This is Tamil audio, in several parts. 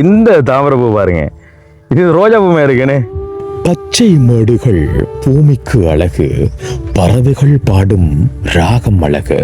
இந்த தாமரை பூ பாருங்க, இது ரோஜா பூ மாதிரி இருக்குன்னு. பச்சை மேடுகள் பூமிக்கு அழகு, பறவைகள் பாடும் ராகம் அழகு.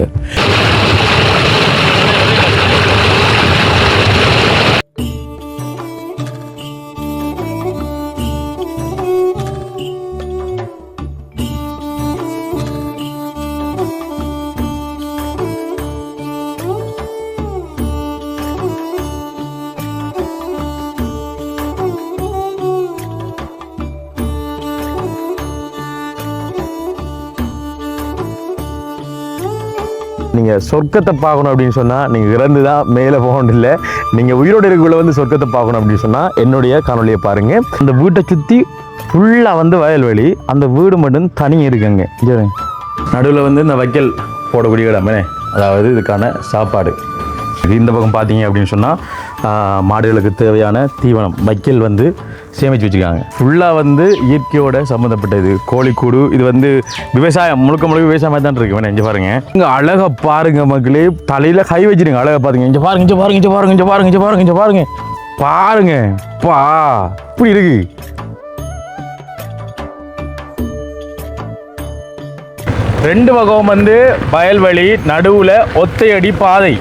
நீங்கள் சொர்க்கத்தை பார்க்கணும் அப்படின்னு சொன்னால் நீங்கள் இறந்து தான் மேலே போகணும் இல்லை, நீங்கள் உயிரோடு இருக்குள்ள வந்து சொர்க்கத்தை பார்க்கணும் அப்படின்னு சொன்னால் என்னுடைய காணொலியை பாருங்கள். அந்த வீட்டை சுற்றி ஃபுல்லாக வந்து வயல்வெளி, அந்த வீடு மட்டும் தனி இருக்குங்க. நடுவில் வந்து இந்த வைக்கல் போடக்கூடிய இடமே, அதாவது இதுக்கான சாப்பாடு. இந்த பக்கம் பார்த்தீங்க அப்படின்னு சொன்னால் மாடுகளுக்கு தேவையான தீவனம் வைக்கல் வந்து சேமித்து வச்சுருக்காங்க. ஃபுல்லாக வந்து இயற்கையோட சம்மந்தப்பட்டது. கோழிக்கூடு, இது வந்து விவசாயம், முழுக்க முழுக்க விவசாயமாக தான் இருக்கு. வேணா இங்கே பாருங்க, இங்கே அழகை பாருங்க மக்களே, தலையில் கை வச்சிருங்க, அழகை பாருங்க. இங்கே பாருங்க, இங்கே பாருங்க, இங்கே பாருங்க, இங்கே பாருங்க, இங்கே பாருங்க, இங்கே பாருங்க, பாருங்க பா இப்படி இருக்கு. ரெண்டு பக்கம் வந்து வயல்வெளி, நடுவில் ஒத்தையடி பாதை.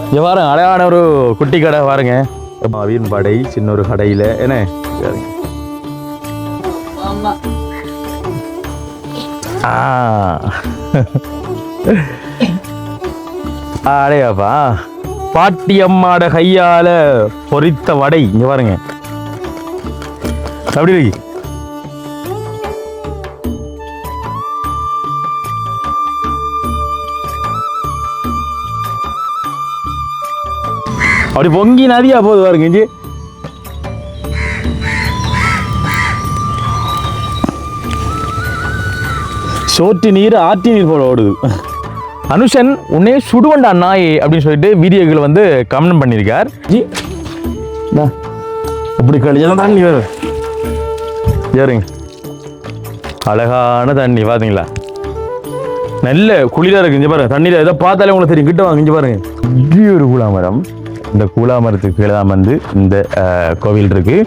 இங்கே பாருங்க, அழகான ஒரு குட்டி கடை பாருங்க, வீண் படை சின்ன ஒரு கடையில் என்ன அடையாப்பா பாட்டியம்மாட கையால பொரித்த வடை. இங்க பாருங்க அப்படி இருக்கு. அப்படி பொங்கி நதியா போகுது பாருங்க. இஞ்சி சோற்று நீர் ஆற்றி நீர் போல ஓடுது. அனுஷன் உன்னே சுடுவண்டா நாயே அப்படின்னு சொல்லிட்டு வீடியோக்களை வந்து கமெண்ட் பண்ணியிருக்கார். ஜி அப்படி கழிச்சதான் தண்ணி வரும். ஏறுங்க, அழகான தண்ணி பார்த்தீங்களா, நல்ல குளிராக இருக்கு. இங்கே பாருங்க, தண்ணியில் எதை பார்த்தாலே உங்களுக்கு தெரியும். கிட்ட வாங்க, இங்கே பாருங்க, இப்படி ஒரு கூழாமரம். இந்த கூழாமரத்துக்கு கீழே தான் வந்து இந்த கோவில் இருக்கு.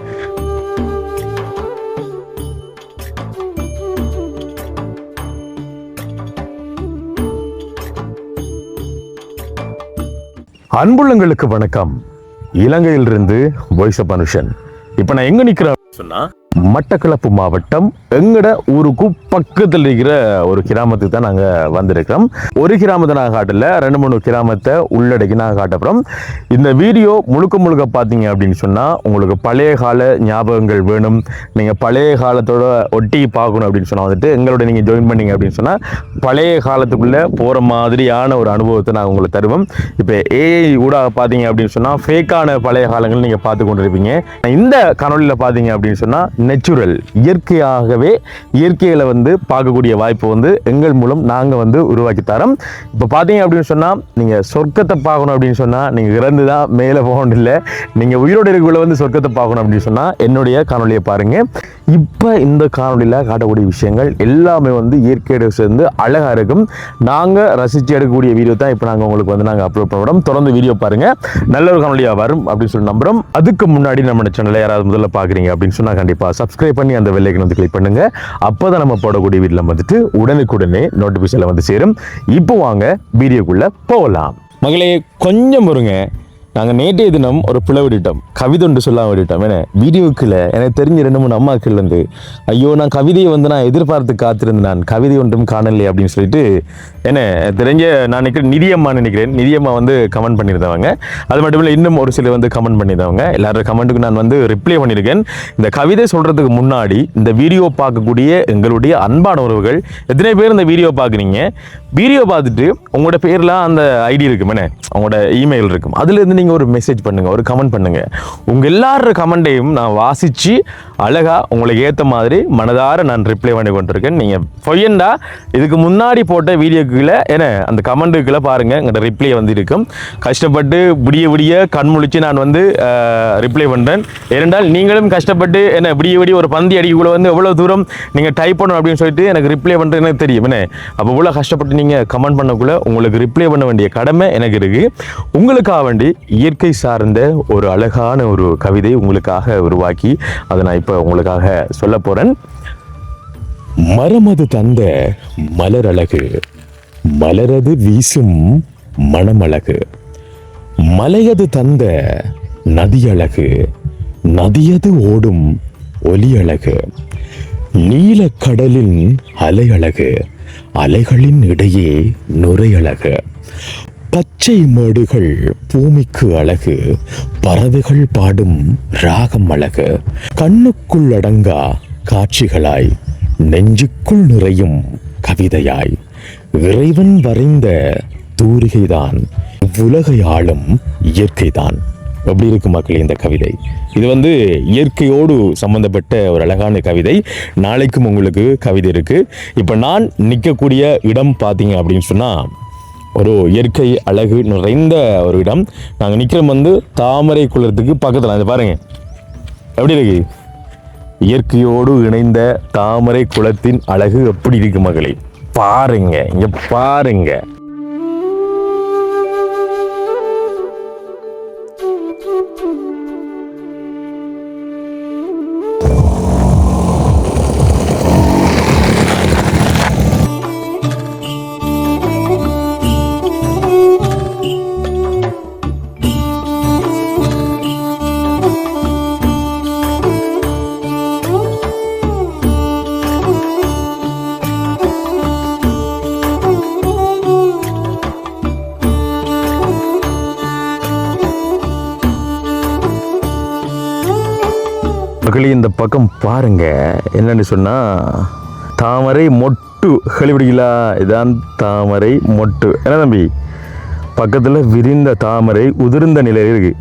அன்புள்ளங்களுக்கு வணக்கம். இலங்கையிலிருந்து வாய்ஸ் ஆஃப் அனுஷன். இப்போ நான் எங்க நிக்கிறேன் சொன்னா, மட்டக்களப்பு மாவட்டம் எங்கட ஊருக்கு பக்கத்தில் இருக்கிற ஒரு கிராமத்துக்கு தான் நாங்கள் வந்திருக்கிறோம். ஒரு கிராமத்தை நாங்கள் காட்டல, 2-3 கிராமத்தை உள்ளடக்கி நாங்கள் காட்டப்புறோம். இந்த வீடியோ முழுக்க முழுக்க பார்த்தீங்க அப்படின்னு சொன்னால் உங்களுக்கு பழைய கால ஞாபகங்கள் வேணும், நீங்கள் பழைய காலத்தோட ஒட்டி பார்க்கணும் அப்படின்னு சொன்னால் வந்துட்டு எங்களோட நீங்கள் ஜாயின் பண்ணீங்க அப்படின்னு சொன்னால் பழைய காலத்துக்குள்ளே போகிற மாதிரியான ஒரு அனுபவத்தை நாங்கள் உங்களுக்கு தருவோம். இப்போ ஏஐ ஊடாக பார்த்தீங்க அப்படின்னு சொன்னால் ஃபேக்கான பழைய காலங்கள் நீங்கள் பார்த்து கொண்டு இருப்பீங்க. இந்த காணொலியில் பார்த்தீங்க அப்படின்னு சொன்னால் நேச்சுரல், இயற்கையாகவே இயற்கையில் வந்து பார்க்கக்கூடிய வாய்ப்பு வந்து எங்கள் மூலம் நாங்கள் வந்து உருவாக்கி தரோம். இப்போ பார்த்தீங்க அப்படின்னு சொன்னால் நீங்கள் சொர்க்கத்தை பார்க்கணும் அப்படின்னு சொன்னால் நீங்கள் இறந்து தான் மேலே போகணும் இல்லை, நீங்கள் உயிரோடு இருக்குள்ள வந்து சொர்க்கத்தை பார்க்கணும் அப்படின்னு சொன்னால் என்னுடைய காணொலியை பாருங்கள். இப்போ இந்த காணொலியில் காட்டக்கூடிய விஷயங்கள் எல்லாமே வந்து இயற்கையோடு சேர்ந்து அழகாக இருக்கும். நாங்கள் ரசித்து எடுக்கக்கூடிய வீடியோ தான் இப்போ நாங்கள் உங்களுக்கு வந்து நாங்கள் அப்லோட் பண்ணுறோம். தொடர்ந்து வீடியோ பாருங்கள், நல்ல ஒரு காணொலியாக வரும் அப்படின்னு சொல்லி நம்புகிறோம். அதுக்கு முன்னாடி நம்ம சேனலை யாராவது முதல்ல பார்க்குறீங்க அப்படின்னு சொன்னால் கண்டிப்பாக சப்ஸ்கிரைப் பண்ணி அந்த பெல் ஐகானை வந்து கிளிக் பண்ணுங்க. அப்போதான் நம்ம போடக்கூடிய வீடியோல வந்துட்டு உடனுக்குடனே நோட்டிஃபிகேஷன்ல வந்து சேரும். இப்போ வாங்க வீடியோக்குள்ள போகலாம். மகளே கொஞ்சம் வருங்க, நாங்கள் நேற்றைய தினம் ஒரு பிளவு விட்டுட்டோம், கவிதை ஒன்று சொல்லாமல் விட்டுட்டோம். ஏன்னா வீடியோக்குள்ள எனக்கு தெரிஞ்ச 2-3 அம்மாக்கள்லேருந்து ஐயோ நான் கவிதையை வந்து நான் எதிர்பார்த்து காத்திருந்தேன், நான் கவிதை ஒன்றும் காணலை அப்படின்னு சொல்லிட்டு என்ன தெரிஞ்ச நான் நிதியம்மா நினைக்கிறேன், நிதியம்மா வந்து கமெண்ட் பண்ணியிருந்தவங்க. அது மட்டும் இல்லை இன்னும் ஒரு சிலர் வந்து கமெண்ட் பண்ணியிருந்தவங்க. எல்லாரும் கமெண்ட்டுக்கு நான் வந்து ரிப்ளை பண்ணியிருக்கேன். இந்த கவிதை சொல்கிறதுக்கு முன்னாடி இந்த வீடியோ பார்க்கக்கூடிய எங்களுடைய அன்பான உறவுகள் எத்தனை பேர் இந்த வீடியோ பார்க்குறீங்க, வீடியோ பார்த்துட்டு உங்களோட பேர்லாம் அந்த ஐடி இருக்கும், என்ன உங்களோட இமெயில் இருக்கும், அதுலேருந்து நீங்கள் ஒரு மெசேஜ் பண்ணுங்கள், ஒரு கமெண்ட் பண்ணுங்கள். உங்கள் எல்லாரோட கமெண்ட்டையும் நான் வாசித்து அழகாக உங்களுக்கு ஏற்ற மாதிரி மனதார நான் ரிப்ளை பண்ணி கொண்டிருக்கேன். நீங்கள் பொய்யண்டா இதுக்கு முன்னாடி போட்ட வீடியோக்குள்ளே ஏன்னா அந்த கமெண்ட்டுக்குள்ளே பாருங்கள் எங்கள்கிட்ட ரிப்ளை வந்து இருக்கும். கஷ்டப்பட்டு விடிய விடிய கண்முழிச்சு நான் வந்து ரிப்ளை பண்ணுறேன். ஏனென்றால் நீங்களும் கஷ்டப்பட்டு என்ன விடிய விடிய ஒரு பந்தி அடிக்குள்ளே வந்து எவ்வளோ தூரம் நீங்கள் டைப் பண்ணணும் அப்படின்னு சொல்லிட்டு எனக்கு ரிப்ளை பண்ணுறது எனக்கு தெரியும். என்ன அப்போ இவ்வளோ கஷ்டப்பட்டு நீங்கள் கமெண்ட் பண்ணக்குள்ளே உங்களுக்கு ரிப்ளை பண்ண வேண்டிய கடமை எனக்கு இருக்குது. உங்களுக்காக வேண்டி இயற்கை சார்ந்த ஒரு அழகான ஒரு கவிதை உங்களுக்காக உருவாக்கி அதை நான் இப்போ உங்களுக்காக சொல்ல போறேன். மரமது தந்த மலரழகு, மலரது வீசும் மணமழகு. மலையது தந்த நதியழகு, நதியது ஓடும் ஒலியழகு. நீலக்கடலின் அலையழகு, அலைகளின் இடையே நுரையழகு. பச்சை மேடுகள் பூமிக்கு அழகு, பறவைகள் பாடும் ராகம் அழகு. கண்ணுக்குள் அடங்கா காட்சிகளாய், நெஞ்சுக்குள் நிறையும் கவிதையாய், இறைவன் வரைந்த தூரிகைதான், உலகை ஆளும் இயற்கைதான். எப்படி இருக்கு மக்களே இந்த கவிதை? இது வந்து இயற்கையோடு சம்பந்தப்பட்ட ஒரு அழகான கவிதை. நாளைக்கும் உங்களுக்கு கவிதை இருக்கு. இப்போ நான் நிற்கக்கூடிய இடம் பார்த்தீங்க அப்படின்னு சொன்னா ஒரு இயற்கை அழகு நிறைந்த ஒரு இடம். நாங்கள் நிற்கிறோம் வந்து தாமரை குளத்துக்கு பக்கத்தில். அது பாருங்க எப்படி இருக்கு, இயற்கையோடு இணைந்த தாமரை குளத்தின் அழகு எப்படி இருக்கு மக்களே, பாருங்க இங்க பாருங்க. மகளே இந்த பக்கம் பாருங்க, என்னன்னு சொன்னா தாமரை மொட்டு கழிவிடுங்களா, இதான் தாமரை மொட்டு. என்ன தம்பி, பக்கத்துல விரிந்த தாமரை உதிர்ந்த நிலையில் இருக்கு.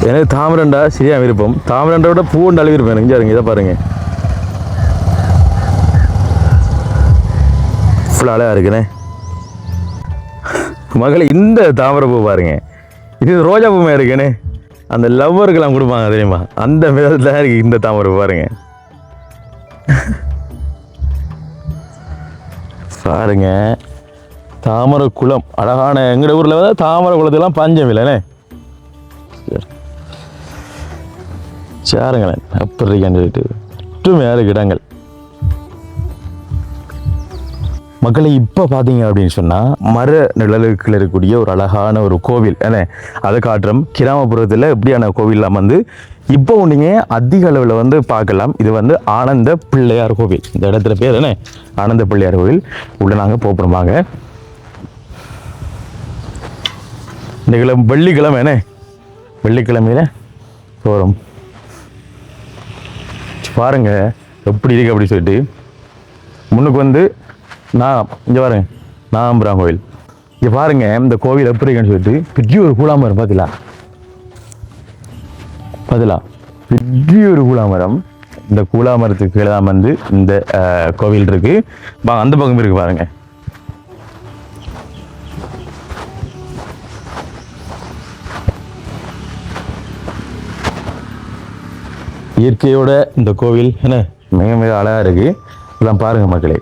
எனக்கு தாமரண்டா சரியா விருப்பம், தாமரண்டை விட பூண்டு அளவு இருப்பேன். இங்க இதை பாருங்க, ஃபுல்லாக அழகா இருக்குண்ணே மகளே. இந்த தாமரை பூ பாருங்க, இது ரோஜா பூ மாதிரி இருக்குன்னு அந்த லவ்வருக்கெல்லாம் கொடுப்பாங்க தெரியுமா, அந்த விதத்தில் இருக்கு இந்த தாமரை பாருங்க. பாருங்க தாமரை குளம் அழகான. எங்கட ஊர்ல வந்து தாமரை குளத்துலாம் பஞ்சம் இல்லைண்ணே. சாருங்களேன் அப்படி இருக்கான்னு சொல்லிட்டு ஒற்றுமையாக இருக்கு இடங்கள். மக்களை இப்போ பார்த்தீங்க அப்படின்னு சொன்னால் மர நிழலுக்குள்ள இருக்கக்கூடிய ஒரு அழகான ஒரு கோவில் என்ன அதை காட்டுறோம். கிராமப்புறத்தில் எப்படியான கோவில்லாம் வந்து இப்போ நீங்கள் அதிக அளவில் வந்து பார்க்கலாம். இது வந்து ஆனந்த பிள்ளையார் கோவில். இந்த இடத்துல பேர் என்ன, ஆனந்த பிள்ளையார் கோவில். உள்ள நாங்கள் போகிறோமாங்க. இந்த வெள்ளிக்கிழமை என்ன, வெள்ளிக்கிழமையில போகிறோம். பாருங்க எப்படி இருக்கு அப்படி சொல்லிட்டு. முன்னுக்கு வந்து நான் இங்கே பாருங்க நாம்பரம் கோவில். இங்கே பாருங்க இந்த கோவில் எப்படி இருக்குன்னு சொல்லிட்டு பெரிய ஒரு கூழாமரம் பார்த்தீங்களா, பெரிய ஒரு கூழாமரம். இந்த கூழாமரத்துக்கு கீழே தான் வந்து இந்த கோவில் இருக்கு. அந்த பக்கம் இருக்கு பாருங்க. இயற்கையோட இந்த கோவில் என்ன மிக மிக அழகா இருக்கு. இதெல்லாம் பாருங்க மக்களே,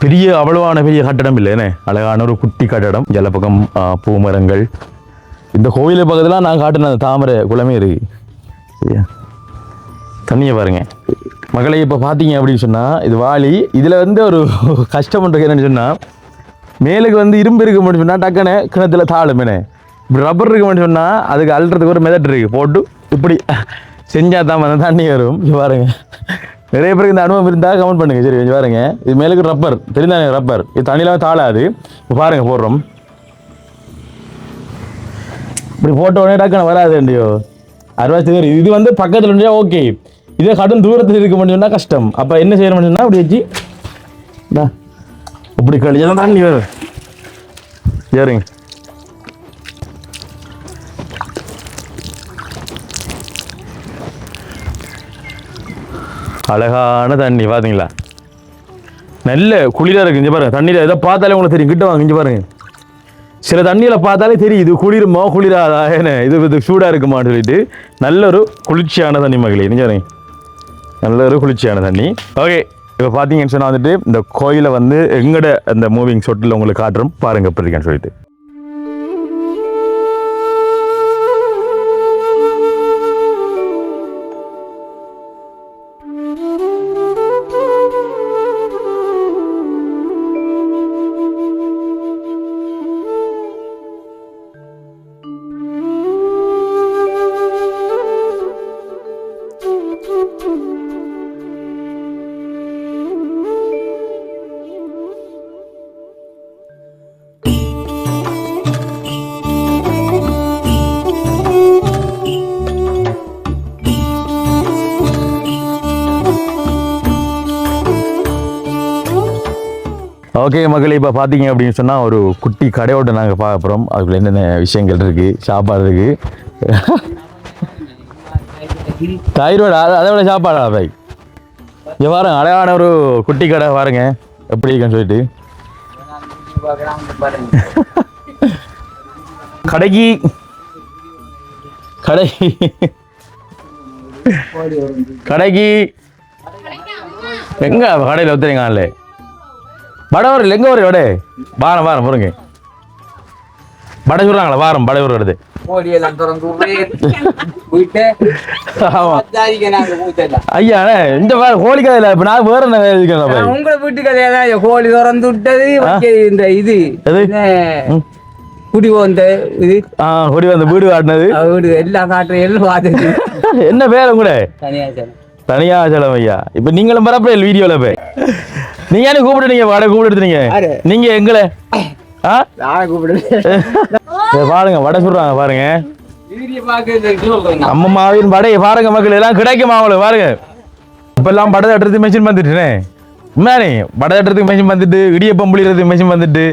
பெரிய அவ்வளவான பெரிய கட்டடம் இல்லை என்ன, அழகான ஒரு குட்டி கட்டடம். ஜல பக்கம் பூமரங்கள். இந்த கோவிலை பக்கத்துல நான் காட்டின அந்த தாமரை குளமே இருக்கு. சரியா, தண்ணியை பாருங்க மக்களை. இப்போ பார்த்தீங்க அப்படின்னு சொன்னால் இது வாளி. இதில் வந்து ஒரு கஷ்டம் பண்ணுறது என்னன்னு சொன்னால், மேலுக்கு வந்து இரும்பு இருக்க முடியும் சொன்னால் டக்குன்னு கிணத்துல தாழும். என்ன இப்படி ரப்பர் இருக்க முடியும் சொன்னால் அதுக்கு அழுறதுக்கு ஒரு மெதட் இருக்கு. போட்டு இப்படி செஞ்சால் தான் வந்து தண்ணி வரும். பாருங்க, நிறைய பேருக்கு இந்த அனுபவம் இருந்தால் கமெண்ட் பண்ணுங்க. சரி கொஞ்சம் பாருங்க, இது மேலுக்கு ரப்பர் தெரிந்தானே, ரப்பர் இது தண்ணியில தாழாது. இப்போ பாருங்க போடுறோம், இப்படி போட்ட உடனே டக்குன்னு வராது இல்லையோ, அறுபது. இது வந்து பக்கத்தில் இருந்தா ஓகே, இதே கடும் தூரத்தில் இருக்க முடியும்னா கஷ்டம். அப்போ என்ன செய்யணும் சொன்னா அப்படி வச்சு இப்படி கழிச்சா தண்ணி வரும். சரிங்க, அழகான தண்ணி பார்த்தீங்களா, நல்ல குளிராக இருக்கு. இங்கே பாருங்க, தண்ணியில் எதை பார்த்தாலே உங்களுக்கு தெரியும். கிட்ட வாங்க, இங்கே பாருங்க. சில தண்ணியில் பார்த்தாலே தெரியும் இது குளிருமா குளிராதா, என்ன இது சூடாக இருக்குமான்னு சொல்லிட்டு. நல்ல ஒரு குளிர்ச்சியான தண்ணி மகளே, இங்கே பாருங்க, நல்ல ஒரு குளிர்ச்சியான தண்ணி. ஓகே, இப்போ பார்த்தீங்கன்னு சொன்னால் வந்துட்டு இந்த கோயிலை வந்து எங்கட அந்த மூவிங் ஷாட்டில் உங்களுக்கு காட்டுறோம் பாருங்க எப்படி இருக்கேன்னு சொல்லிட்டு. ஓகே மக்களே, இப்போ பார்த்தீங்க அப்படின்னு சொன்னால் ஒரு குட்டி கடையோட நாங்கள் பார்க்க போகிறோம். அதுக்குள்ள என்னென்ன விஷயங்கள் இருக்குது, சாப்பாடு இருக்குது. தயிரோட அதை விட சாப்பாடா பாய்? இங்கே பாருங்க, அழகான ஒரு குட்டி கடை பாருங்க எப்படி இருக்குன்னு சொல்லிட்டு. கடைக்கு எங்க கடையில் ஒத்துறீங்க வடை ஒரு எங்க ஒரு வடை வாரம் பாருங்க வடை சொல்றாங்களா வாரம் வடை ஒரு வருது. ஐயா இந்த கோழி கதையில இப்ப நான் வேற என்ன இருக்கேன் உங்களை வீட்டு கதையா கோழி திறந்து விட்டது இந்த இது குடி வந்த இது குடி வந்த வீடு காட்டினது வீடு எல்லாம் காட்டுற எல்லாம் பார்த்தது. என்ன பேர் கூட தனியாச்சலம் தனியாச்சலம் ஐயா. இப்ப நீங்களும் பரப்பல வீடியோல போய் நீங்க என்ன கூப்பிடுறீங்க வடை கூப்பிடுறீங்க நீங்க எங்களை பாருங்க வடை சொல்றாங்க பாருங்க அம்மாவின் வடை பாருங்க மக்கள் எல்லாம் கிடைக்குமா அவங்களுக்கு பாருங்க. இப்ப எல்லாம் படை தட்டுறதுக்கு மெஷின் வந்துட்டுனே உண்மையானே படை தட்டுறதுக்கு மெஷின் வந்துட்டு இடியப்பம் புளிறதுக்கு மெஷின் வந்துட்டு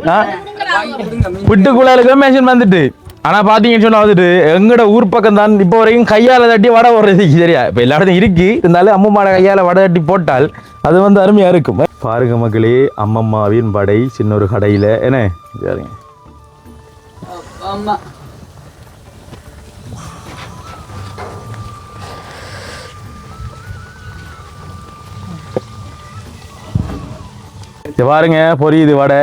விட்டுக்குள்ளாளுக்கு மெஷின் வந்துட்டு. ஆனா பாத்தீங்கன்னு சொன்னா வந்துட்டு எங்கட ஊர் பக்கம் தான் இப்போ வரைக்கும் கையால தட்டி வடை போடுறதுக்கு சரியா இப்ப எல்லா இடத்தையும் இருக்கு இருந்தாலும் அம்மம்மாட கையால வடை தட்டி போட்டால் அது வந்து அருமையா இருக்கும். பாருங்க மக்களே, அம்மம்மாவின் வடை சின்ன ஒரு கடையில என்ன பாருங்க. பாருங்க பொரியுது வடை.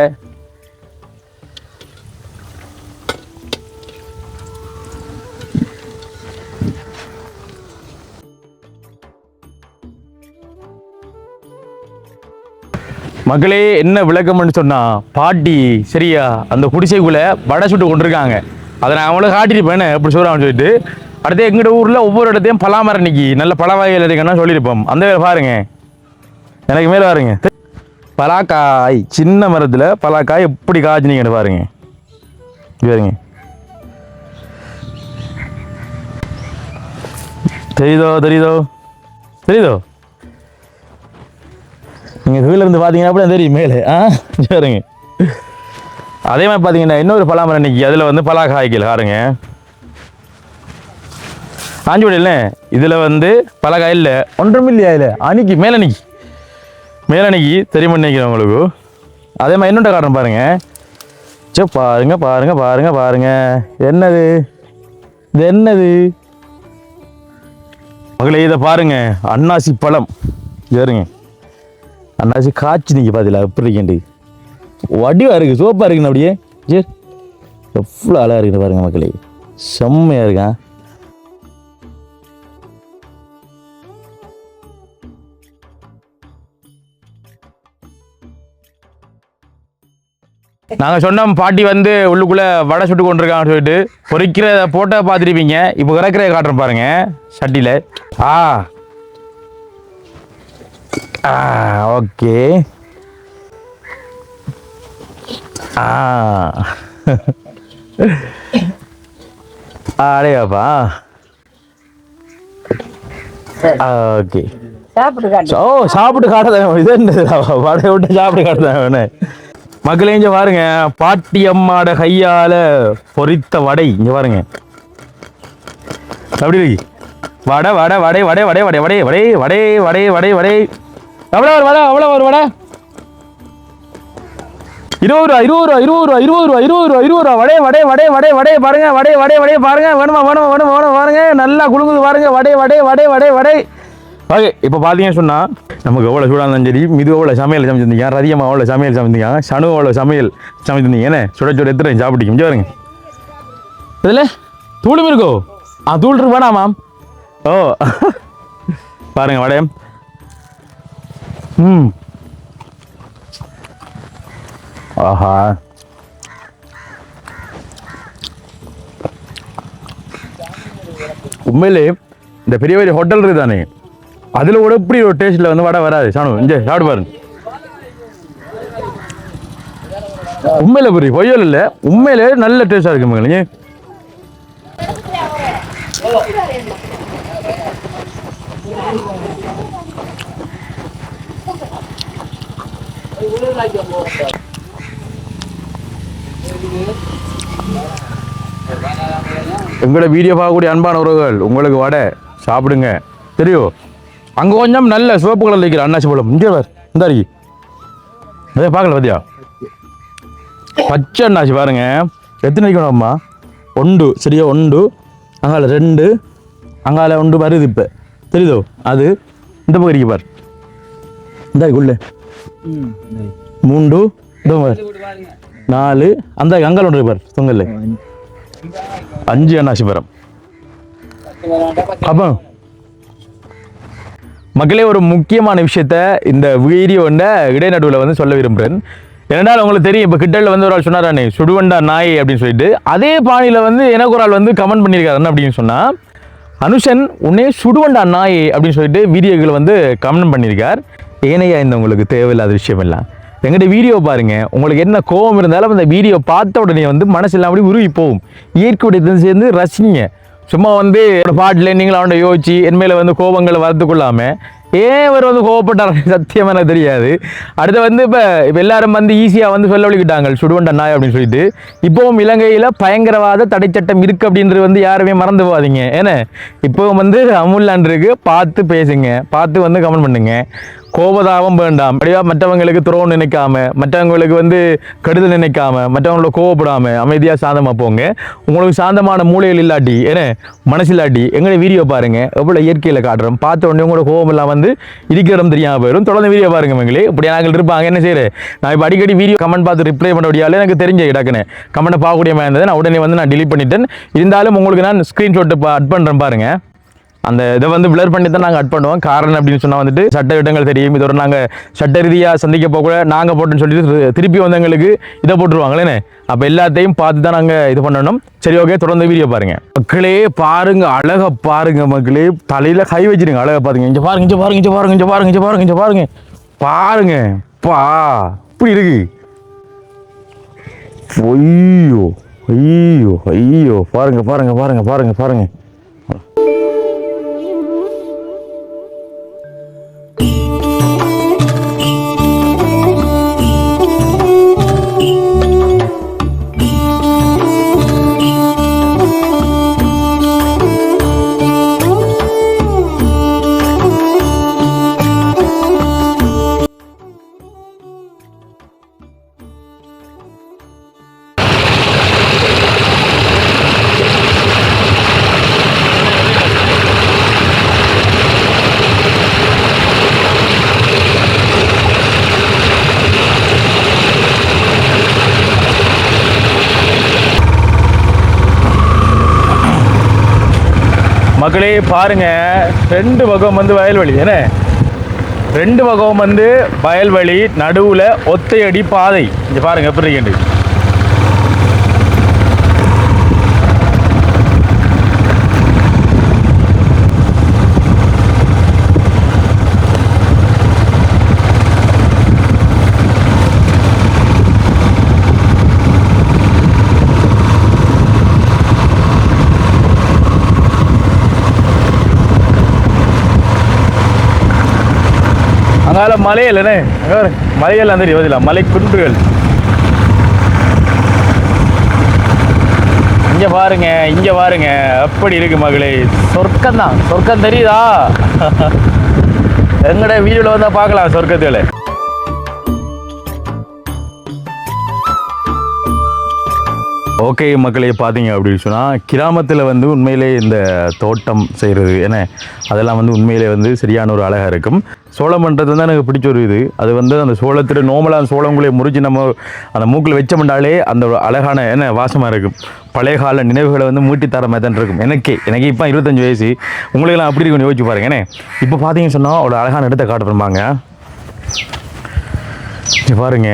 மக்களே என்ன விளக்கம்னு சொன்னா பாட்டி சரியா அந்த குடிசைக்குள்ள வடை சுட்டு கொண்டிருக்காங்க. அதை நான் அவங்கள காட்டிருப்பேன் எப்படி சொல்றான்னு சொல்லிட்டு. அடுத்து எங்கட ஊர்ல ஒவ்வொரு இடத்தையும் பலாமரம் நிக்கி நல்ல பழ வகைகள் இருக்குன்னா சொல்லியிருப்போம். அந்த வேலை பாருங்க எனக்கு மேல பாருங்க பலாக்காய் சின்ன மரத்துல பலாக்காய் எப்படி காய்ச்சினீங்கன்னு பாருங்க பாருங்க. தெரியுதோ தெரியுதோ தெரியுதோ நீங்கள் கீழே இருந்து பார்த்தீங்கன்னா அப்படியே தெரியும் மேலே சரிங்க. அதே மாதிரி பார்த்தீங்கன்னா இன்னொரு பலாமரம் இன்னைக்கு அதில் வந்து பலாக்காய்கள் பாருங்க ஆஞ்சோடி இல்லை இதில் வந்து பலாக்காய் இல்லை ஒன்றும் இல்லையா இல்லை அன்னைக்கு மேலன்னைக்கு தெரியுமா நினைக்கிறேன் உங்களுக்கு. அதே மாதிரி இன்னொன்று காரணம் பாருங்க சே பாருங்க பாருங்க பாருங்க பாருங்க என்னது இது என்னது மகளே இதை பாருங்க அன்னாசி பழம் சரிங்க. அண்ணாச்சி காய்ச்சி நீங்கள் பார்த்தீங்களா எப்படி இருக்கேன்ட்டு வடிவாக இருக்குது சோப்பாக இருக்குண்ணா அப்படியே சரி எவ்வளோ அழகாக இருக்குன்னு பாருங்க மக்களே செம்மையாக இருக்கான். நாங்கள் சொன்னோம் பாட்டி வந்து உள்ளுக்குள்ளே வடை சுட்டு கொண்டிருக்காங்கன்னு சொல்லிட்டு பொறிக்கிறத போட்டால் பார்த்துருப்பீங்க. இப்போ இறக்கிறத காட்டுறேன் பாருங்க சட்டியில். ஓகே அடையாப்பா ஓகே சாப்பிட்டு காட்டுதான் இது என்ன வடை விட்டு சாப்பிட்டு காட்டுதான். மக்களே இங்க பாருங்க பாட்டி அம்மாட கையால பொரித்த வடை இங்க பாருங்க அப்படி இருக்கு வடை வடை வடை வடை வடை வடை வடை வடை வடை வடை வடை வடை எவ்வளோ ஒரு வடை எவ்வளோ ஒரு வடை 20 வடை வடை வடை வடை வடை பாருங்க வடை வடை வடை பாருங்க வேணுமா வேணுமா வேணுமா வேணும் பாருங்க நல்லா குழுங்குது பாருங்க வடை வடை வடை வடை வடை ஓகே இப்போ பார்த்தீங்கன்னு சொன்னால் நமக்கு எவ்வளோ சூடாக இருந்தாலும் சரி மிது எவ்வளோ சமையல் சமைச்சிருந்தீங்க ரதியம்மா எவ்வளோ சமையல் சமைச்சிருந்தீங்க சனு எவ்வளோ சமையல் சமைச்சிருந்தீங்க என்ன சுட சுட எத்தனை சாப்பிட்டீங்க இங்கே பாருங்க இதில் தூளும் இருக்கோ தூள் இருக்கு வேணாமாம் ஓ பாருங்க வடையம் ஆஹா உண்மையிலே இந்த பெரிய பெரிய ஹோட்டல் இருக்கு தானே அதில் கூட இப்படி ஒரு டேஸ்ட்டில் வந்து வடை வராது சாணு இங்கே சாப்பிடு பாருங்க உண்மையில புரிய பொய்யல் இல்லை உண்மையிலே நல்ல டேஸ்டாக இருக்கு மகளே எங்களோட வீடியோ பார்க்கக்கூடிய அன்பான உறவுகள் உங்களுக்கு வடை சாப்பிடுங்க தெரியும் அங்கே கொஞ்சம் நல்ல சிவப்பு கலர் இருக்கிற அண்ணாச்சி பழம் இங்கே வேறு இந்த அருகி அதே பார்க்கல பார்த்தியா பச்சை அண்ணாச்சி பாருங்க எத்தனை வைக்கணும்மா 1 சரியா 1 அங்கால 2 அங்கால 1 வருது இப்போ தெரியுதோ அது இந்த பகுதிக்கு பார் இந்த உள்ள 3 4 அந்த அங்கால 1 பார் தொங்கல்ல 5 அண்ணாச்சி பழம் அப்போ மக்களே ஒரு முக்கியமான விஷயத்த இந்த வீடியோண்ட இடைநடுவில் வந்து சொல்ல விரும்புகிறேன் ஏனென்றால் உங்களுக்கு தெரியும் இப்போ கிட்டல வந்து ஒரு ஆள் சொன்னாரானே சுடுவண்டா நாய் அப்படின்னு சொல்லிட்டு அதே பாணியில் வந்து எனக்கு ஒரு ஆள் வந்து கமெண்ட் பண்ணியிருக்காரு அப்படின்னு சொன்னால் அனுஷன் உன்னே சுடுவண்டா நாய் அப்படின்னு சொல்லிட்டு வீடியோக்களை வந்து கமெண்ட் பண்ணியிருக்கார் ஏனையா இந்த உங்களுக்கு தேவையில்லாத விஷயம் எல்லாம் எங்கிட்ட வீடியோ பாருங்க உங்களுக்கு என்ன கோபம் இருந்தாலும் அந்த வீடியோ பார்த்த உடனே வந்து மனசு எல்லாம் அப்படி உருகி போகும் இயற்கையுடைய சேர்ந்து ரசிங்க சும்மா வந்து பாட்டில் நீங்களும் அவன்கிட்ட யோசிச்சு என் மேலே வந்து கோபங்களை வளர்த்து கொள்ளாமல் ஏன் இவர் வந்து கோவப்பட்டார் சத்தியமாக எனக்கு தெரியாது அடுத்து வந்து இப்போ எல்லாரும் வந்து ஈஸியாக வந்து சொல்ல வழிக்கிட்டாங்க சுடுவண்ட நாய் அப்படின்னு சொல்லிட்டு இப்போவும் இலங்கையில் பயங்கரவாத தடை சட்டம் இருக்குது அப்படின்றது வந்து யாருமே மறந்து போகாதீங்க ஏன்னா இப்போவும் வந்து அமுல்லான் இருக்கு பார்த்து பேசுங்க பார்த்து வந்து கமெண்ட் பண்ணுங்க கோபதாபம் வேண்டாம் அப்படியா மற்றவங்களுக்கு துரோகம் நினைக்காம மற்றவங்களுக்கு வந்து கெடுதல் நினைக்காம மற்றவங்களோட கோவப்படாம அமைதியாக சாந்தமாக போங்க உங்களுக்கு சாந்தமான மூளைகள் இல்லாட்டி ஏன்னா மனசு இல்லாட்டி எங்களோட வீடியோ பாருங்க எவ்வளோ இயற்கையில் காட்டுறோம் பார்த்த உடனே உங்களோட கோபம் எல்லாம் வந்து இருக்கிற இடம் தெரியாமல் போயிடும் தொடர்ந்து வீடியோ பாருங்க மங்களே இப்படி நாங்கள் இருப்பாங்க என்ன செய்யறேன் நான் இப்போ அடிக்கடி வீடியோ கமெண்ட் பார்த்து ரிப்ளை பண்ண முடியாது எனக்கு தெரிஞ்ச கிடக்குன்னு கமெண்ட்டை பார்க்கக்கூடிய மாதிரி இருந்தது நான் உடனே வந்து நான் டிலீட் பண்ணிட்டேன் இருந்தாலும் உங்களுக்கு நான் ஸ்க்ரீன்ஷாட் அட் பண்ணுறேன் பாருங்க அந்த இதை வந்து பிளர் பண்ணி தான் நாங்கள் அட் பண்ணுவோம் காரணம் அப்படின்னு சொன்னால் வந்துட்டு சட்ட திட்டங்கள் தெரியும் இதோட நாங்கள் சட்ட ரீதியாக சந்திக்க போக நாங்கள் போட்டுன்னு சொல்லிட்டு திருப்பி வந்தவங்களுக்கு இதை போட்டுருவாங்களேன்னு அப்போ எல்லாத்தையும் பார்த்து தான் நாங்கள் இது பண்ணணும் சரி ஓகே தொடர்ந்து வீடியோ பாருங்க மக்களே பாருங்க அழகை பாருங்க மக்களே தலையில் கை வச்சிருங்க அழகை பாருங்க இங்கே பாருங்க இங்கே பாருங்க இங்கே பாருங்க இங்கே பாருங்க இங்கே பாருங்க இங்கே பாருங்க பாருங்க பா இப்படி இருக்கு ஐயோ ஐயோ ஐயோ பாருங்க பாருங்க பாருங்க பாருங்க பாருங்க மக்களே பாருங்க ரெண்டு பக்கம் வந்து வயல்வெளி என்ன ரெண்டு பக்கம் வந்து வயல்வெளி நடுவில் ஒத்தையடி பாதை இங்கே பாருங்க எப்படி இருக்கு அங்கால மலையில் மலைகள் அந்த பதிலா மலை குன்றுகள் இங்க பாருங்க எப்படி இருக்கு மகளே சொர்க்கம் தான் சொர்க்கம் தெரியுதா எங்கட வீடியோல வந்தா பார்க்கலாம் சொர்க்கத்துல ஓகே மக்களே, பார்த்தீங்க அப்படின்னு சொன்னால் கிராமத்தில் வந்து உண்மையிலே இந்த தோட்டம் செய்கிறது ஏன்னா அதெல்லாம் வந்து உண்மையிலே வந்து சரியான ஒரு அழகாக இருக்கும். சோளம் பண்ணுறது தான் எனக்கு பிடிச்ச ஒரு இது. அது வந்து அந்த சோளத்தில் நோமலாக அந்த சோளங்களை முறிச்சு நம்ம அந்த மூக்கில் வச்சோம்னாலே அந்த ஒரு அழகான என்ன வாசமாக இருக்கும். பழைய கால நினைவுகளை வந்து மீட்டி தர மாதிரி தான் இருக்கும். எனக்கு இப்போ 25 வயசு, உங்களுக்கெல்லாம் அப்படி கொஞ்சம் யோசிச்சு பாருங்க. ஏன்னா இப்போ பார்த்தீங்கன்னு சொன்னால் ஒரு அழகான இடத்தை காட்டுறாங்க பாருங்க.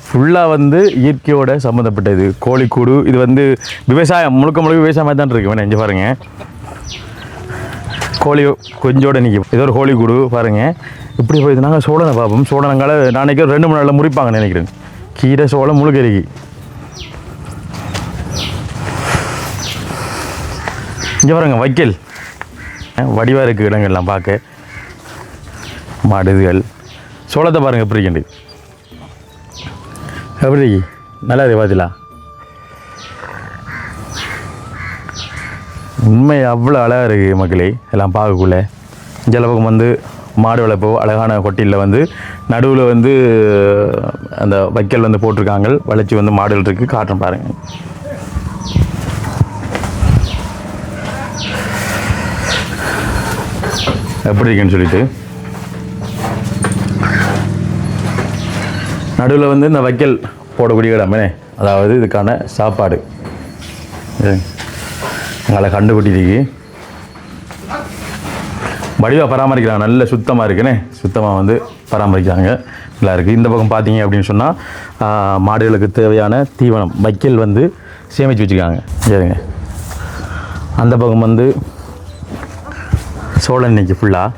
ஃபுல்லாக வந்து இயற்கையோட சம்மந்தப்பட்டது. கோழிக்கூடு இது வந்து விவசாயம் முழுக்க விவசாயமாக தான் இருக்கு. வேணா இங்கே பாருங்கள், கோழி கொஞ்சோட நிற்கும். இது ஒரு கோழிக்கூடு பாருங்கள். இப்படி போயிடுது. நாங்கள் சோழனை பார்ப்போம். சோழனங்கால நாளைக்கு 2-3 நாளில் முறிப்பாங்கன்னு நினைக்கிறேன். கீரை சோளம் முழுக்கறிக்கு இங்கே பாருங்க. வைக்கல் வடிவாக இருக்குது இடங்கள்லாம் பார்க்க. மாடுகள் சோளத்தை பாருங்கள் எப்படி இருக்கேன். எப்படி நல்லா இருக்கு பார்த்தீங்களா? உண்மை அவ்வளோ அழகாக இருக்குது மக்களே எல்லாம் பார்க்கக்குள்ள. இந்த பக்கம் வந்து மாடு வளர்ப்பு அழகான கொட்டியில் வந்து நடுவில் வந்து அந்த வைக்கல் வந்து போட்டிருக்காங்க. வளைச்சி வந்து மாடுகள் இருக்குது. காட்டுறேன் பாருங்கள். எப்படி இருக்குன்னு சொல்லிட்டு நடுவில் வந்து இந்த வைக்கல் போடக்கூடிய இடமே, அதாவது இதுக்கான சாப்பாடு எங்களை கண்டுபிடிக்கு வடிவாக பராமரிக்கிறாங்க. நல்ல சுத்தமாக இருக்குன்னு சுத்தமாக வந்து பராமரிக்கிறாங்க. நல்லா இருக்குது. இந்த பக்கம் பார்த்தீங்க அப்படின்னு சொன்னால் மாடுகளுக்கு தேவையான தீவனம் வைக்கல் வந்து சேமித்து வச்சுருக்காங்க. சரிங்க. அந்த பக்கம் வந்து சோளம் இன்னைக்கு ஃபுல்லாக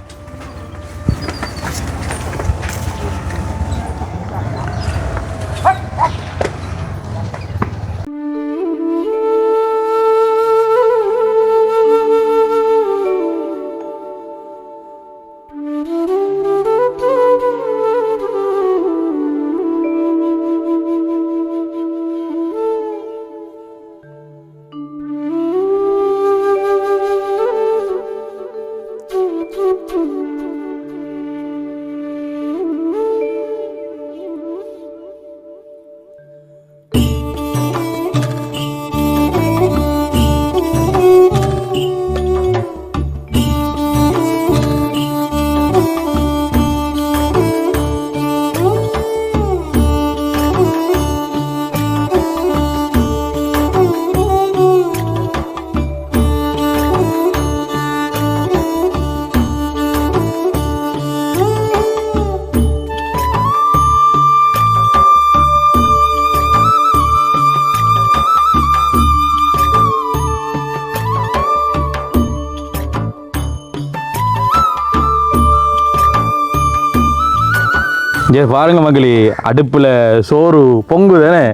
இங்கே பாருங்க மக்களே, அடுப்பில் சோறு பொங்கு தானே.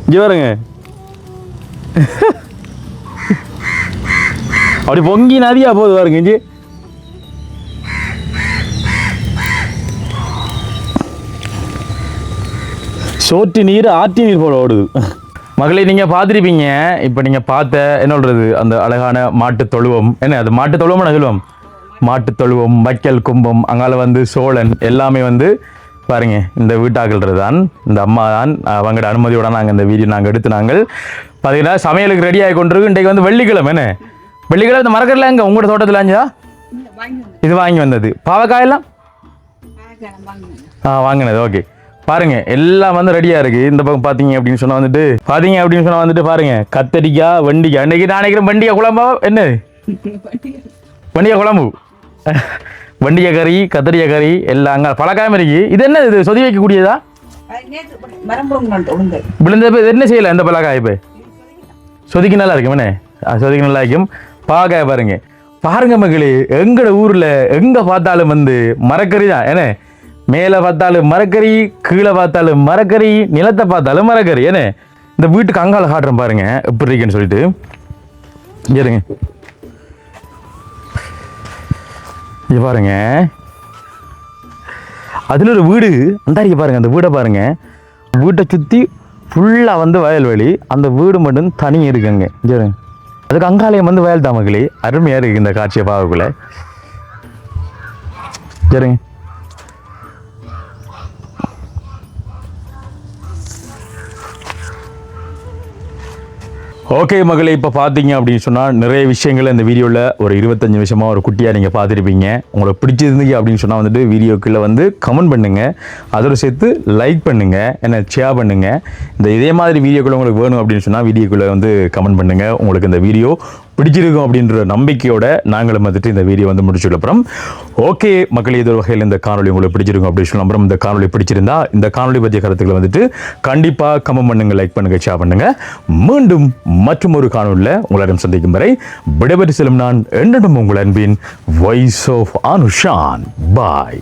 இங்கே பாருங்க, அப்படி பொங்கி நதியா போகுது பாருங்க. இஞ்சி சோற்று நீர் ஆற்றி நீர் போல ஓடுது. மகளே நீங்கள் பார்த்துருப்பீங்க. இப்போ நீங்கள் பார்த்த என்ன சொல்கிறது அந்த அழகான மாட்டு தொழுவம். என்ன அது மாட்டு தொழுவம் சொல்லுவோம். மாட்டு தொழுவம், வைக்கல் கும்பம், அங்கால வந்து சோழன் எல்லாமே வந்து பாருங்க இந்த வீட்டாக்கள்றது தான். இந்த அம்மா தான் அவங்களோட அனுமதியோட நாங்கள் இந்த வீடியோ நாங்கள் எடுத்து நாங்கள் பார்த்தீங்கன்னா சமையலுக்கு ரெடி ஆகி கொண்டிருக்கு. இன்றைக்கு வந்து வெள்ளிக்கிழமை. என்ன வெள்ளிக்கிழமை இந்த மரக்கறில் எங்கே உங்களோட தோட்டத்தில் அஞ்சா இது வாங்கி வந்தது. பாவக்காயெல்லாம் வாங்கினது. ஓகே பாருங்க எல்லாம் வந்து ரெடியாக இருக்குது. இந்த பக்கம் பார்த்தீங்க அப்படின்னு சொன்னால் வந்துட்டு பாருங்க கத்தரிக்காய், வெண்டிக்காய். அன்றைக்கி நான் நினைக்கிறேன் வெண்டிக்காய் குழம்பா என்ன வெண்டிக்காய் குழம்பு, வெண்டிக்காய் கறி, கத்திரிக்காய் கறி எல்லாம் அங்கே பழக்காயம் இருக்கு. இது என்ன இது சொதி வைக்கக்கூடியதா? விழுந்த இது என்ன செய்யலை இந்த பழக்காய் இப்போ சொதிக்கு நல்லா இருக்கும். என்ன சொதிக்கு நல்லா இருக்கும். பாவக்காய பாருங்க மக்களே, எங்கட ஊரில் எங்கே பார்த்தாலும் வந்து மரக்கறி தான். ஏன்னா மேலே பார்த்தாலும் மரக்கறி, கீழே பார்த்தாலும் மரக்கறி, நிலத்தை பார்த்தாலும் மரக்கறி. ஏன்னா இந்த வீட்டுக்கு அங்கால காட்டுறேன் பாருங்க எப்படி இருக்குன்னு சொல்லிட்டு. சரிங்க இங்கே பாருங்க, அதில் ஒரு வீடு அந்தாரிக்க பாருங்க. அந்த வீடை பாருங்க, வீட்டை சுற்றி ஃபுல்லாக வந்து வயல்வெளி. அந்த வீடு மட்டும் தனி இருக்குங்க. சரிங்க அதுக்கு அங்காலயம் வந்து வயல் தாமகளி. அருமையாக இருக்குது இந்த காட்சியை பார்க்கக்குள்ள. சரிங்க ஓகே மகளே, இப்போ பார்த்தீங்க அப்படின்னு சொன்னால் நிறைய விஷயங்கள் இந்த வீடியோவில் ஒரு 25 நிமிஷமாக ஒரு குட்டியாக நீங்கள் பார்த்துருப்பீங்க. உங்களுக்கு பிடிச்சிருந்தீங்க அப்படின்னு சொன்னால் வந்துட்டு வீடியோக்குள்ளே வந்து கமெண்ட் பண்ணுங்கள், அதோடு சேர்த்து லைக் பண்ணுங்கள், என்ன ஷேர் பண்ணுங்கள். இதே மாதிரி வீடியோக்குள்ளே உங்களுக்கு வேணும் அப்படின்னு சொன்னால் வீடியோக்குள்ளே வந்து கமெண்ட் பண்ணுங்கள். உங்களுக்கு இந்த வீடியோ பிடிச்சிருக்கும் அப்படின்ற நம்பிக்கையோட நாங்களும் வந்துட்டு இந்த வீடியோ வந்து முடிச்சுக்கிறோம். ஓகே மக்களே, இது ஒரு வகையில் இந்த காணொலி உங்களுக்கு பிடிச்சிருக்கும் அப்படின்னு சொல்லலாம். அப்புறம் இந்த காணொலி பிடிச்சிருந்தா இந்த காணொலி பற்றிய கருத்துக்களை வந்துட்டு கண்டிப்பாக கமெண்ட் பண்ணுங்க, லைக் பண்ணுங்க, ஷேர் பண்ணுங்க. மீண்டும் மற்றும் ஒரு காணொலியில் உங்களிடம் சந்திக்கும் வரை விடைபெற்று செல்லும் நான் என்னிடம் உங்கள் அன்பின் வாய்ஸ் ஆஃப் அனுஷான். பாய்.